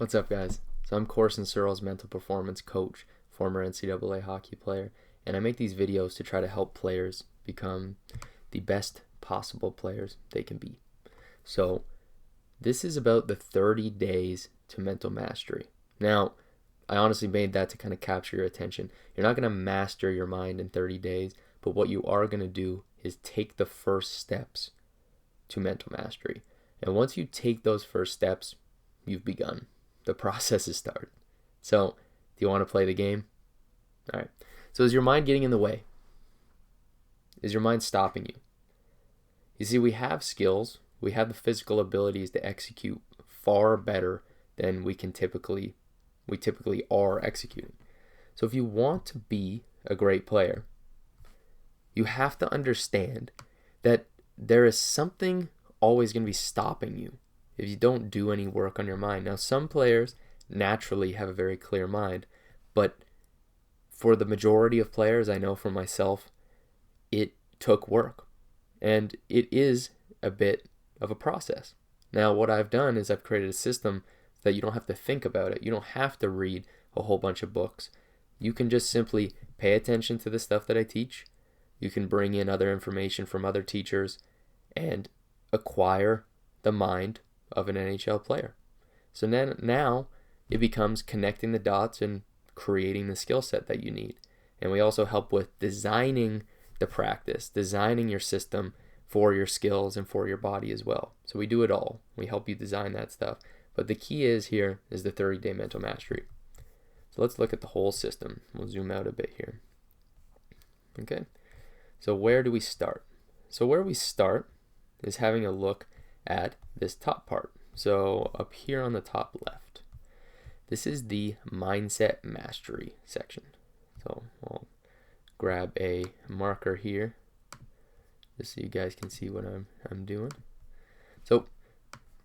What's up, guys? So I'm Corson Searles, mental performance coach, former NCAA hockey player, and I make these videos to try to help players become the best possible players they can be. So this is about the 30 days to mental mastery. Now, I honestly made that to kind of capture your attention. You're not going to master your mind in 30 days, but what you are going to do is take the first steps to mental mastery. And once you take those first steps, you've begun. The process is started. So, do you want to play the game? All right. So, is your mind getting in the way? Is your mind stopping you? You see, we have skills. We have the physical abilities to execute far better than we typically are executing. So, if you want to be a great player, you have to understand that there is something always going to be stopping you if you don't do any work on your mind. Now, some players naturally have a very clear mind, but for the majority of players, I know for myself, it took work, and it is a bit of a process. Now, what I've done is I've created a system that you don't have to think about it. You don't have to read a whole bunch of books. You can just simply pay attention to the stuff that I teach. You can bring in other information from other teachers and acquire the mind of an NHL player. So then now it becomes connecting the dots and creating the skill set that you need. And we also help with designing the practice, designing your system for your skills and for your body as well. So we do it all. We help you design that stuff. But the key is here is the 30-day mental mastery. So let's look at the whole system. We'll zoom out a bit here. Okay. So where do we start? So where we start is having a look at this top part. So up here on the top left, this is the mindset mastery section. So I'll grab a marker here just so you guys can see what I'm doing. So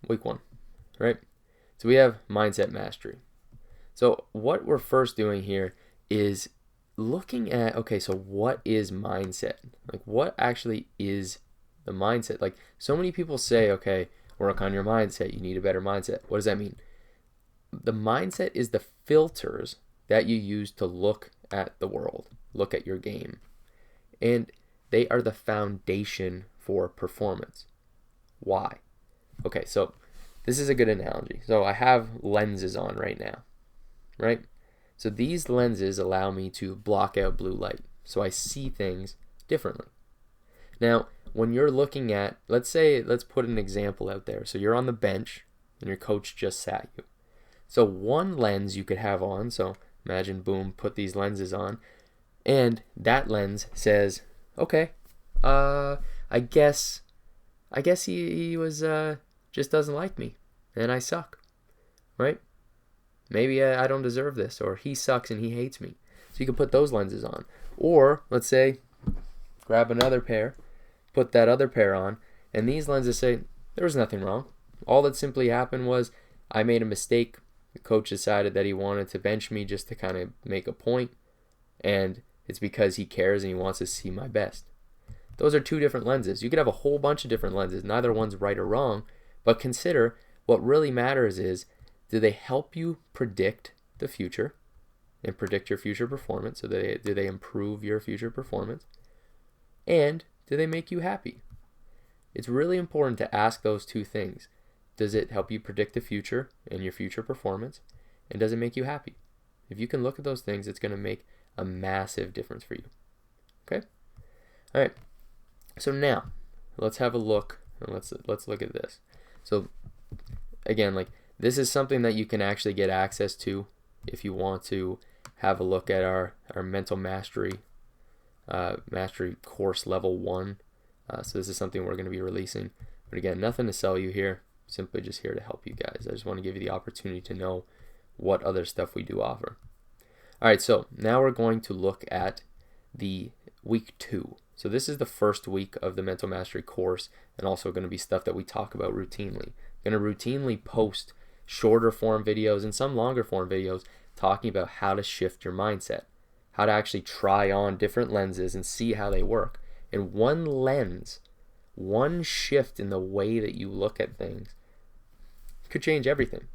week 1, right? So we have mindset mastery. So what we're first doing here is looking at, okay, so what is mindset? Like, what actually is the mindset? Like, so many people say, okay, work on your mindset. You need a better mindset. What does that mean? The mindset is the filters that you use to look at the world, look at your game. And they are the foundation for performance. Why? Okay, so this is a good analogy. So I have lenses on right now, right? So these lenses allow me to block out blue light, so I see things differently. Now, when you're looking at, let's put an example out there. So you're on the bench and your coach just sat you. So one lens you could have on, so imagine, boom, put these lenses on, and that lens says, okay, I guess he was just doesn't like me and I suck, right? Maybe I don't deserve this, or he sucks and he hates me. So you can put those lenses on. Or let's say, grab another pair, put that other pair on, and these lenses say, there was nothing wrong. All that simply happened was I made a mistake. The coach decided that he wanted to bench me just to kind of make a point, and it's because he cares and he wants to see my best. Those are two different lenses. You could have a whole bunch of different lenses. Neither one's right or wrong, but consider what really matters is, do they help you predict the future and predict your future performance? So do they improve your future performance? And do they make you happy? It's really important to ask those two things. Does it help you predict the future and your future performance? And does it make you happy? If you can look at those things, it's going to make a massive difference for you. Okay? All right. So now, let's have a look, and let's look at this. So again, like, this is something that you can actually get access to if you want to have a look at our mental mastery course level 1. So this is something we're going to be releasing. But again, nothing to sell you here. Simply just here to help you guys. I just want to give you the opportunity to know what other stuff we do offer. All right, so now we're going to look at the week 2. So this is the first week of the mental mastery course, and also going to be stuff that we talk about routinely. I'm going to routinely post shorter form videos and some longer form videos talking about how to shift your mindset, how to actually try on different lenses and see how they work. And one lens, one shift in the way that you look at things could change everything.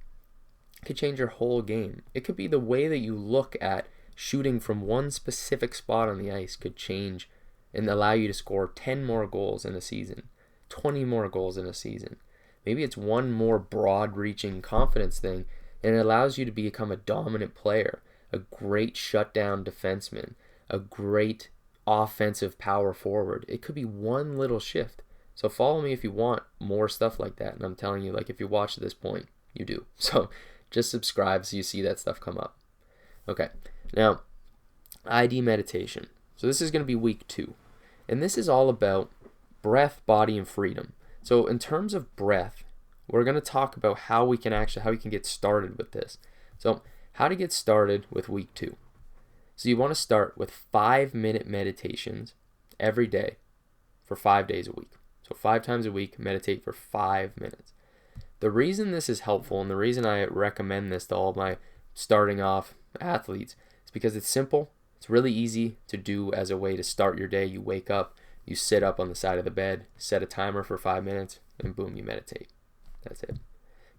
could change your whole game. It could be the way that you look at shooting from one specific spot on the ice could change and allow you to score 10 more goals in a season, 20 more goals in a season. Maybe it's one more broad-reaching confidence thing, and it allows you to become a dominant player, a great shutdown defenseman, a great offensive power forward. It could be one little shift. So follow me if you want more stuff like that. And I'm telling you, like, if you watch at this point, you do. So just subscribe so you see that stuff come up. Okay, now, ID meditation. So this is going to be week 2. And this is all about breath, body, and freedom. So in terms of breath, we're going to talk about how we can get started with this. So how to get started with week 2. So you want to start with 5-minute meditations every day for 5 days a week. So 5 times a week, meditate for 5 minutes. The reason this is helpful and the reason I recommend this to all my starting off athletes is because it's simple. It's really easy to do as a way to start your day. You wake up, you sit up on the side of the bed, set a timer for 5 minutes, and boom, you meditate. That's it.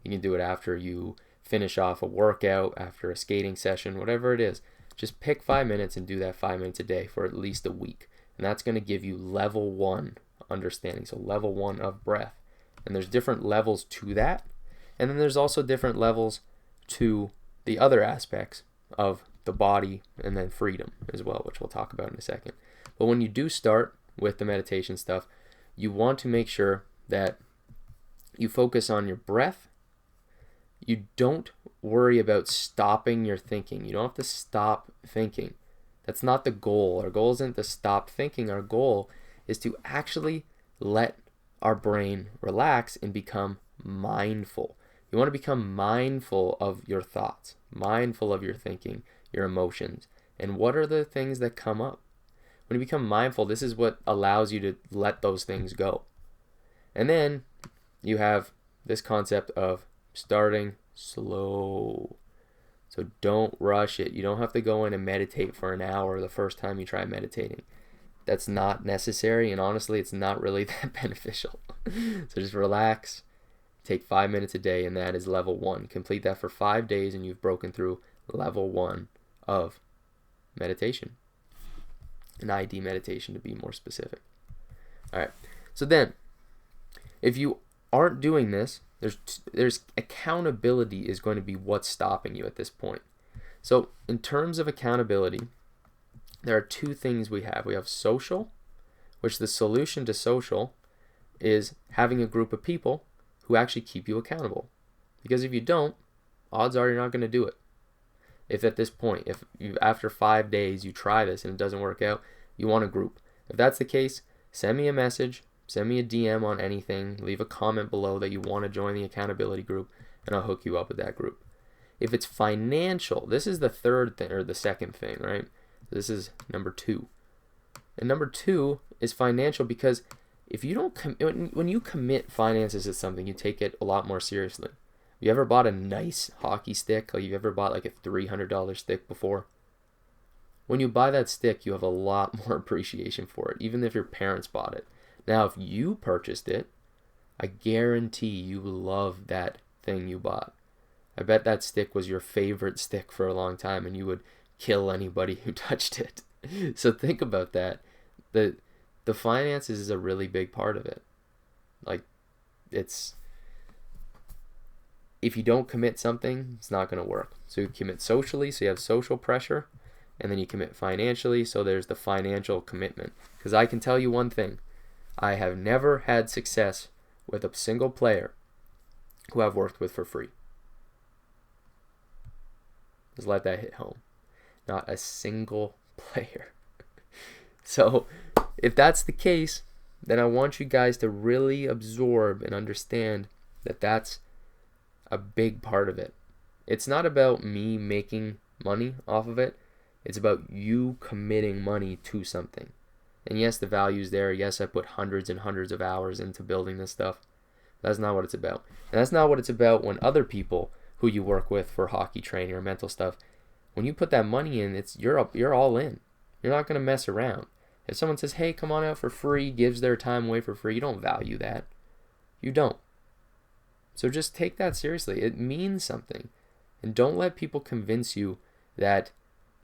You can do it after you finish off a workout, after a skating session, whatever it is. Just pick 5 minutes and do that 5 minutes a day for at least a week. And that's going to give you level 1 understanding. So level 1 of breath. And there's different levels to that. And then there's also different levels to the other aspects of the body and then freedom as well, which we'll talk about in a second. But when you do start with the meditation stuff, you want to make sure that you focus on your breath. You don't worry about stopping your thinking. You don't have to stop thinking. That's not the goal. Our goal isn't to stop thinking. Our goal is to actually let our brain relax and become mindful. You want to become mindful of your thoughts, mindful of your thinking, your emotions, and what are the things that come up. When you become mindful, this is what allows you to let those things go. And then you have this concept of starting slow. So don't rush it. You don't have to go in and meditate for an hour the first time you try meditating. That's not necessary, and honestly, it's not really that beneficial. So just relax, take 5 minutes a day, and that is level 1. Complete that for 5 days, and you've broken through level 1 of meditation. An ID meditation, to be more specific. All right. So then, if you aren't doing this, there's accountability is going to be what's stopping you at this point. So in terms of accountability, there are 2 things we have. We have social, which the solution to social is having a group of people who actually keep you accountable. Because if you don't, odds are you're not going to do it. If at this point, if you after 5 days you try this and it doesn't work out, you want a group. If that's the case, send me a message, send me a DM on anything, leave a comment below that you want to join the accountability group, and I'll hook you up with that group. If it's financial, this is the third thing, or the second thing, right? This is number 2. And number 2 is financial, because if you don't when you commit finances to something, you take it a lot more seriously. You ever bought a nice hockey stick? Like, you ever bought like a $300 stick before? When you buy that stick, you have a lot more appreciation for it, even if your parents bought it. Now, if you purchased it, I guarantee you love that thing you bought. I bet that stick was your favorite stick for a long time, and you would kill anybody who touched it. So think about that. The finances is a really big part of it. Like, it's, if you don't commit something, it's not going to work. So you commit socially, so you have social pressure, and then you commit financially, so there's the financial commitment. Because I can tell you one thing, I have never had success with a single player who I've worked with for free. Just let that hit home. Not a single player. So if that's the case, then I want you guys to really absorb and understand that that's a big part of it. It's not about me making money off of it. It's about you committing money to something. And yes, the value's there. Yes, I put hundreds and hundreds of hours into building this stuff. That's not what it's about. And that's not what it's about when other people who you work with for hockey training or mental stuff, when you put that money in, you're all in. You're not going to mess around. If someone says, hey, come on out for free, gives their time away for free, you don't value that. You don't. So just take that seriously. It means something. And don't let people convince you that,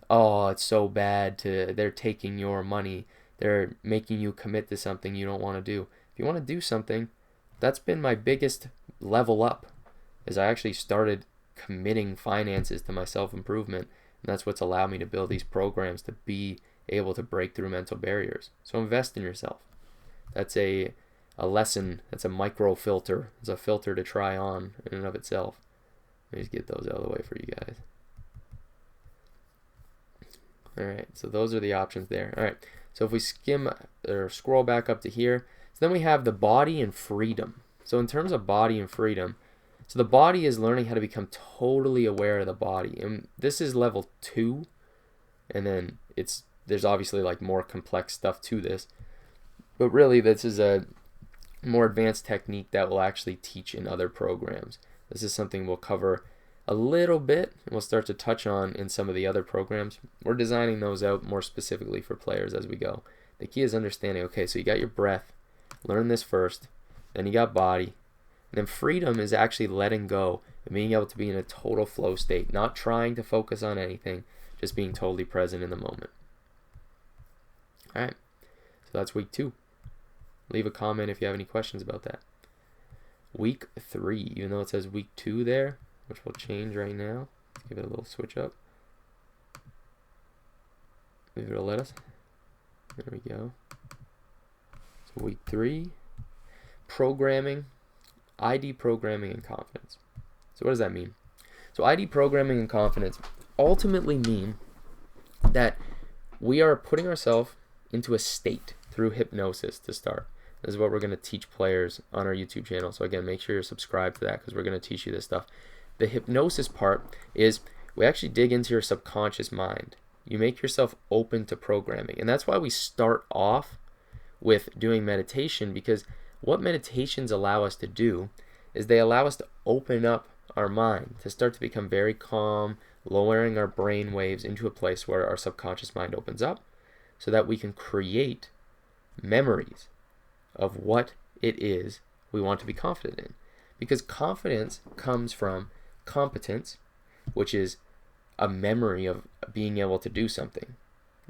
oh, it's so bad, they're taking your money, they're making you commit to something you don't want to do. If you want to do something, that's been my biggest level up, is I actually started committing finances to my self-improvement, and that's what's allowed me to build these programs to be able to break through mental barriers. So invest in yourself. That's a lesson. That's a micro filter. It's a filter to try on in and of itself. Let me just get those out of the way for you guys. All right, so those are the options there. All right, so if we skim or scroll back up to here, so then we have the body and freedom. So in terms of body and freedom, so the body is learning how to become totally aware of the body, and this is level 2, and then there's obviously like more complex stuff to this, but really this is a more advanced technique that we'll actually teach in other programs. This is something we'll cover a little bit, and we'll start to touch on in some of the other programs. We're designing those out more specifically for players as we go. The key is understanding, okay, so you got your breath, learn this first, then you got body, and then freedom is actually letting go and being able to be in a total flow state, not trying to focus on anything, just being totally present in the moment. All right, so that's week 2. Leave a comment if you have any questions about that. Week 3, even though it says week 2 there, which will change right now. Let's give it a little switch up. Maybe it'll let us. There we go. So week 3, programming, ID programming and confidence. So what does that mean? So ID programming and confidence ultimately mean that we are putting ourselves into a state through hypnosis to start. This is what we're going to teach players on our YouTube channel. So again, make sure you're subscribed to that because we're going to teach you this stuff. The hypnosis part is we actually dig into your subconscious mind. You make yourself open to programming. And that's why we start off with doing meditation, because what meditations allow us to do is they allow us to open up our mind, to start to become very calm, lowering our brain waves into a place where our subconscious mind opens up so that we can create memories of what it is we want to be confident in. Because confidence comes from competence, which is a memory of being able to do something,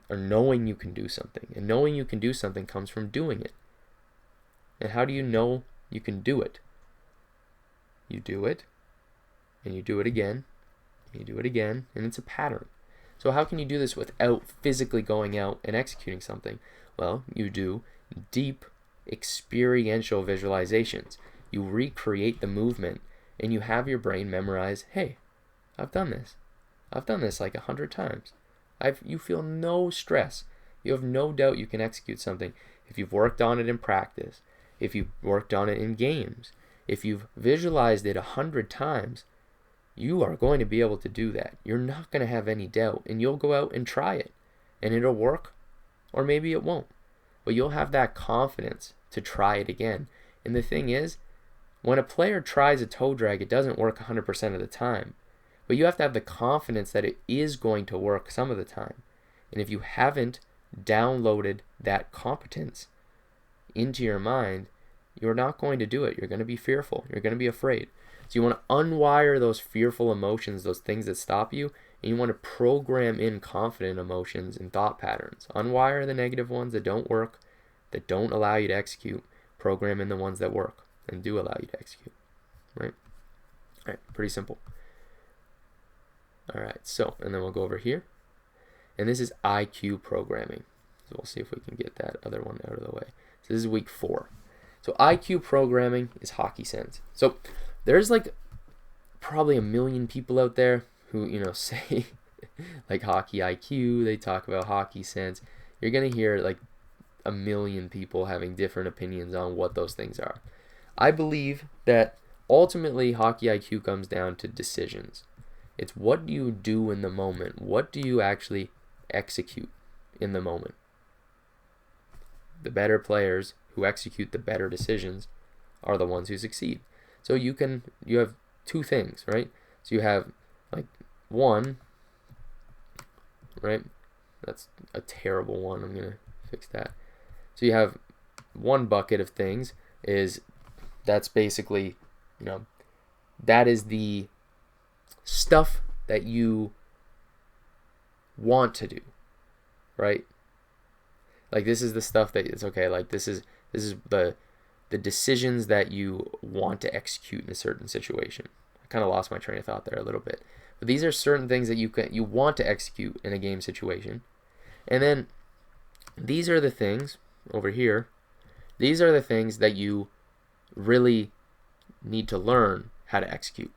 or knowing you can do something. And knowing you can do something comes from doing it. And how do you know you can do it? You do it, and you do it again, and you do it again, and it's a pattern. So how can you do this without physically going out and executing something? Well, you do deep experiential visualizations. You recreate the movement, and you have your brain memorize, hey, I've done this. I've done this like 100 times. You feel no stress. You have no doubt you can execute something if you've worked on it in practice, if you've worked on it in games, if you've visualized it 100 times. You are going to be able to do that. You're not going to have any doubt, and you'll go out and try it, and it'll work, or maybe it won't. But you'll have that confidence to try it again. And the thing is, when a player tries a toe drag, it doesn't work 100% of the time. But you have to have the confidence that it is going to work some of the time. And if you haven't downloaded that competence into your mind, you're not going to do it. You're going to be fearful. You're going to be afraid. So you want to unwire those fearful emotions, those things that stop you, and you want to program in confident emotions and thought patterns. Unwire the negative ones that don't work, that don't allow you to execute. Program in the ones that work and do allow you to execute. Right? All right, pretty simple. All right, so, and then we'll go over here. And this is IQ programming. So we'll see if we can get that other one out of the way. So this is week 4. So IQ programming is hockey sense. So there's like probably 1 million people out there who, say like hockey IQ, they talk about hockey sense. You're going to hear like 1 million people having different opinions on what those things are. I believe that ultimately hockey IQ comes down to decisions. It's what do you do in the moment? What do you actually execute in the moment? The better players who execute the better decisions are the ones who succeed. So you have 2 things, right? So you have like 1, right? That's a terrible one. I'm going to fix that. So you have 1 bucket of things that's basically, that is the stuff that you want to do, right? Like this is the stuff that it's okay. Like this is the decisions that you want to execute in a certain situation. I kind of lost my train of thought there a little bit. But these are certain things that you want to execute in a game situation. And then these are the things over here. These are the things that you really need to learn how to execute,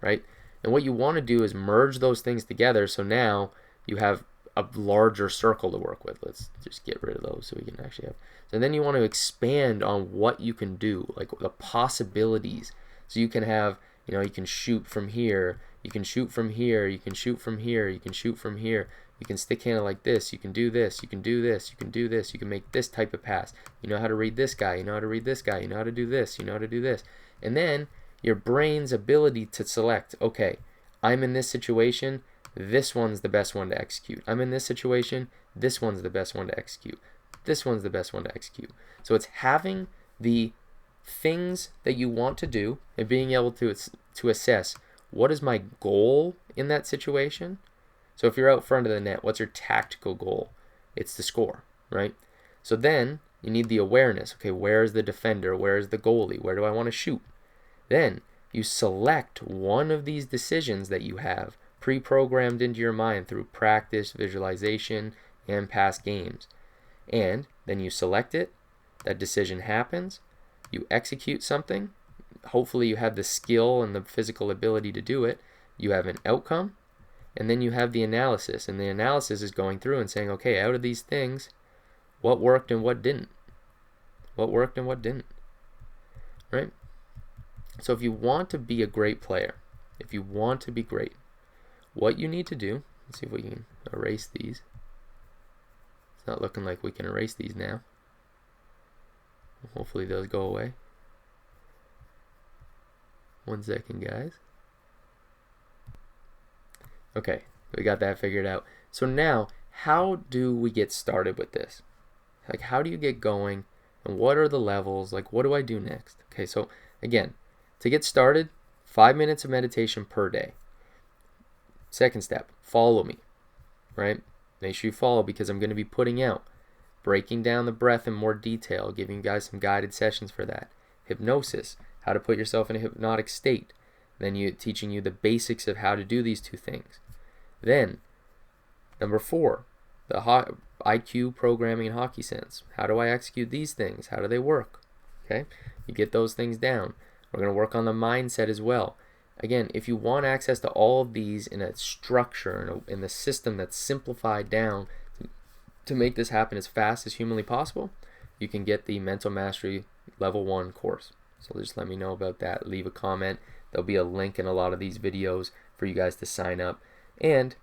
right? And what you want to do is merge those things together so now you have a larger circle to work with. Let's just get rid of those so we can actually have. So then you want to expand on what you can do, like the possibilities. So you can have, you can shoot from here, you can shoot from here, you can shoot from here, you can shoot from here. You can stick handle like this, you can do this, you can do this, you can do this, you can make this type of pass. You know how to read this guy, you know how to read this guy, you know how to do this, you know how to do this. And then your brain's ability to select, okay, I'm in this situation, this one's the best one to execute. I'm in this situation, this one's the best one to execute. This one's the best one to execute. So it's having the things that you want to do and being able to assess what is my goal in that situation. So if you're out front of the net, what's your tactical goal? It's to score, right? So then you need the awareness. Okay, where is the defender? Where is the goalie? Where do I want to shoot? Then you select one of these decisions that you have pre-programmed into your mind through practice, visualization, and past games. And then you select it. That decision happens. You execute something. Hopefully you have the skill and the physical ability to do it. You have an outcome. And then you have the analysis, and the analysis is going through and saying, okay, out of these things, what worked and what didn't? What worked and what didn't? Right? So if you want to be a great player, if you want to be great, what you need to do, let's see if we can erase these. It's not looking like we can erase these now. Hopefully those go away. 1 second, guys. Okay, we got that figured out. So now, how do we get started with this? Like, how do you get going? And what are the levels? Like, what do I do next? Okay, so again, to get started, 5 minutes of meditation per day. Second step, follow me, right? Make sure you follow because I'm going to be putting out, breaking down the breath in more detail, giving you guys some guided sessions for that. Hypnosis, how to put yourself in a hypnotic state. Then teaching you the basics of how to do these two things. Then, number 4, the IQ programming and hockey sense. How do I execute these things? How do they work? Okay, you get those things down. We're going to work on the mindset as well. Again, if you want access to all of these in a structure, in the system that's simplified down to make this happen as fast as humanly possible, you can get the Mental Mastery Level 1 course. So just let me know about that. Leave a comment. There'll be a link in a lot of these videos for you guys to sign up. And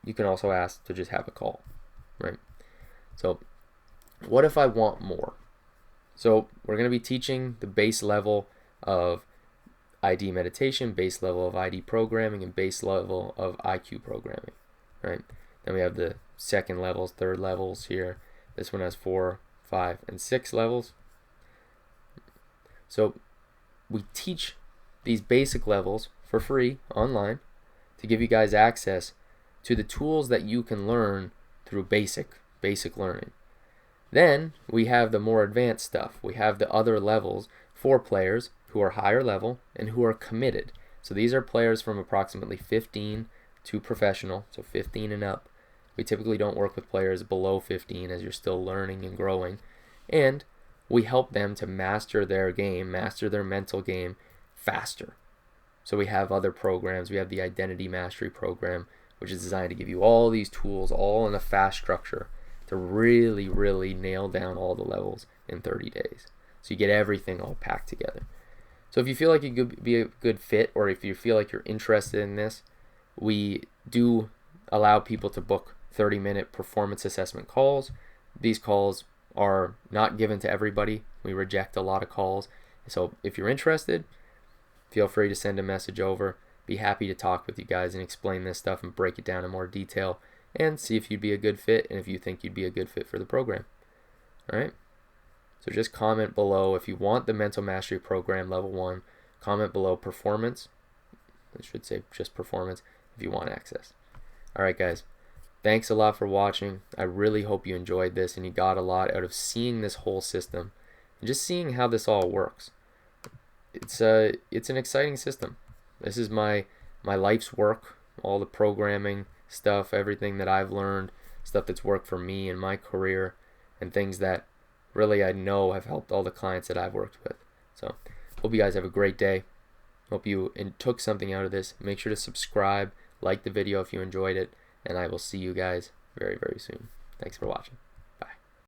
you can also ask to just have a call, right? So what if I want more? So we're going to be teaching the base level of ID meditation, base level of ID programming, and base level of IQ programming, right? Then we have the second levels, third levels here. This one has 4, 5, and 6 levels. So we teach these basic levels for free online to give you guys access to the tools that you can learn through basic learning. Then we have the more advanced stuff. We have the other levels for players who are higher level and who are committed. So these are players from approximately 15 to professional, so 15 and up. We typically don't work with players below 15 as you're still learning and growing. And we help them to master their game, master their mental game faster. So we have other programs. We have the Identity Mastery program, which is designed to give you all these tools, all in a fast structure, to really, really nail down all the levels in 30 days. So you get everything all packed together. So if you feel like you could be a good fit, or if you feel like you're interested in this, we do allow people to book 30-minute performance assessment calls. These calls are not given to everybody. We reject a lot of calls. So if you're interested, feel free to send a message over. Be happy to talk with you guys and explain this stuff and break it down in more detail and see if you'd be a good fit and if you think you'd be a good fit for the program. All right? So just comment below if you want the Mental Mastery Program Level 1. Comment below performance. I should say just performance if you want access. All right, guys. Thanks a lot for watching. I really hope you enjoyed this and you got a lot out of seeing this whole system and just seeing how this all works. It's an exciting system. This is my life's work, all the programming stuff, everything that I've learned, stuff that's worked for me in my career, and things that really I know have helped all the clients that I've worked with. So hope you guys have a great day. Hope you took something out of this. Make sure to subscribe, like the video if you enjoyed it, and I will see you guys very, very soon. Thanks for watching.